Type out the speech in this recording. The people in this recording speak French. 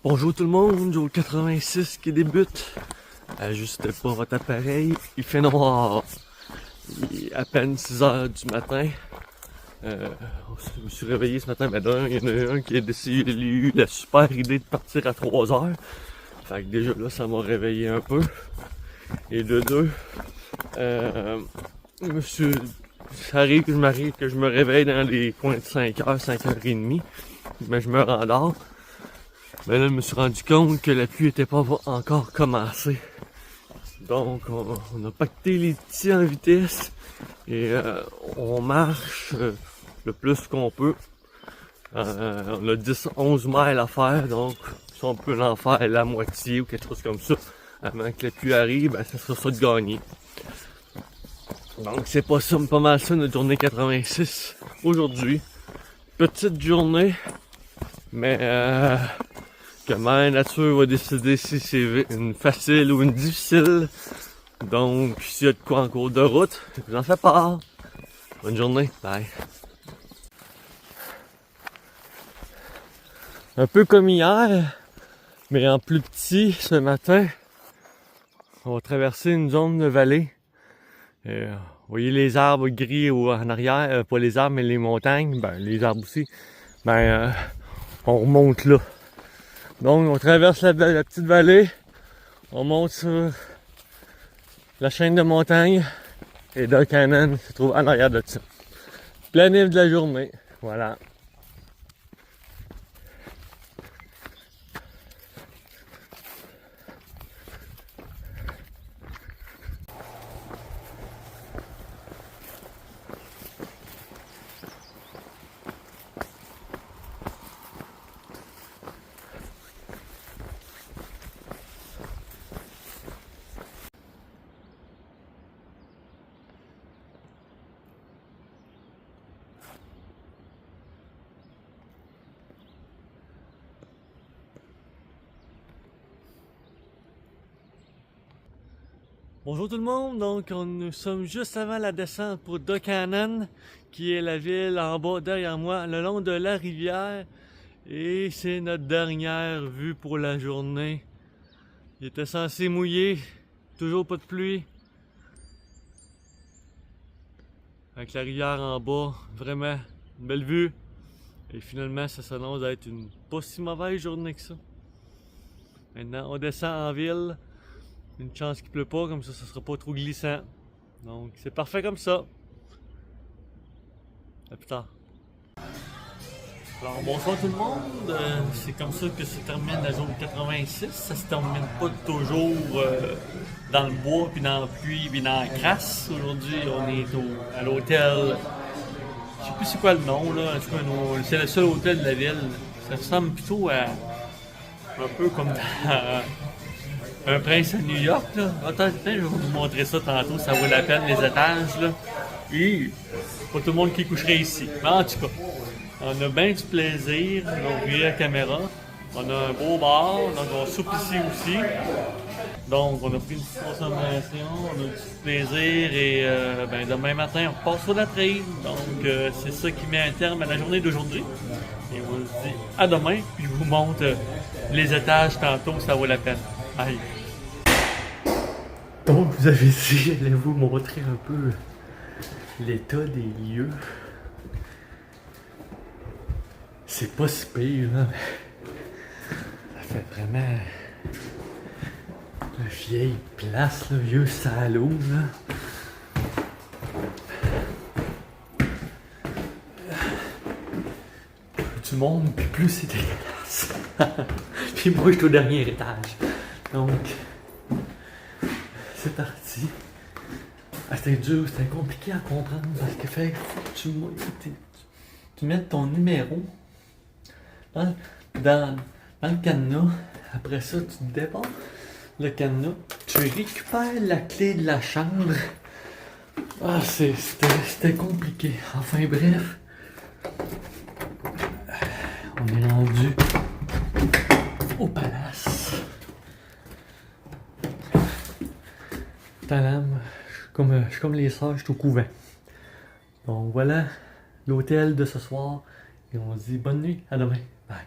Bonjour tout le monde, Joe 86 qui débute. Ajustez pas votre appareil, il fait noir. Il est à peine 6 heures du matin. Je me suis réveillé ce matin, mais d'un, il y en a un qui a décidé, il a eu la super idée de partir à 3 heures. Fait que déjà là, ça m'a réveillé un peu. Et de deux, ça arrive que je me réveille dans les coins de 5h, 5h30, mais je me rendors. Mais là, je me suis rendu compte que la pluie n'était pas encore commencée. Donc, on a pacté les petits en vitesse et on marche le plus qu'on peut. On a 10-11 miles à faire, donc si on peut en faire la moitié ou quelque chose comme ça, avant que la pluie arrive, ben, ça sera ça de gagner. Donc, c'est pas mal ça notre journée 86 aujourd'hui. Petite journée, mais comment la nature va décider si c'est une facile ou une difficile. Donc, s'il y a de quoi en cours de route, je vous en fais part. Bonne journée, bye. Un peu comme hier, mais en plus petit ce matin, on va traverser une zone de vallée. Vous voyez les arbres gris en arrière, pas les arbres mais les montagnes, ben les arbres aussi. On remonte là. Donc on traverse la petite vallée, on monte sur la chaîne de montagne et Dock Cannon se trouve en arrière de ça. Planif de la journée, voilà. Bonjour tout le monde, donc nous sommes juste avant la descente pour Dock Cannon, qui est la ville en bas derrière moi, le long de la rivière, et c'est notre dernière vue pour la journée. Il était censé mouiller, toujours pas de pluie, avec la rivière en bas, vraiment une belle vue, et finalement ça s'annonce à être une pas si mauvaise journée que ça. Maintenant on descend en ville. Une chance qu'il pleut pas, comme ça sera pas trop glissant. Donc c'est parfait comme ça. À plus tard. Alors bonsoir tout le monde. C'est comme ça que se termine la zone 86. Ça se termine pas toujours dans le bois, puis dans la pluie, puis dans la crasse. Aujourd'hui on est à l'hôtel. Je sais plus c'est quoi le nom là. En tout cas, c'est le seul hôtel de la ville. Ça ressemble plutôt à un peu comme dans un prince à New York, là. Attends, je vais vous montrer ça tantôt, ça vaut la peine, les étages, là. Et pas tout le monde qui coucherait ici. Mais en tout cas, on a bien du plaisir, donc regardez la caméra. On a un beau bar, donc on soupe ici aussi. Donc on a pris une petite consommation, on a du plaisir et demain matin on repart sur la trail. Donc c'est ça qui met un terme à la journée d'aujourd'hui. Et on se dit à demain, puis je vous montre les étages tantôt, ça vaut la peine. Bye. Donc vous avez dit, j'allais vous montrer un peu l'état des lieux. C'est pas si pire, là. Ça fait vraiment une vieille place, là, vieux salaud, là. Plus du monde, puis plus c'est dégueulasse. Puis moi, je suis au dernier étage. Donc, c'est parti. C'était dur, c'était compliqué à comprendre parce que fait que tu mets ton numéro dans le cadenas. Après ça, tu débarres le cadenas. Tu récupères la clé de la chambre. Ah, c'était compliqué. Enfin bref. On est rendu au palace. Tadam, je suis comme les sœurs, je suis au couvent. Donc voilà l'hôtel de ce soir. Et on se dit bonne nuit, à demain. Bye.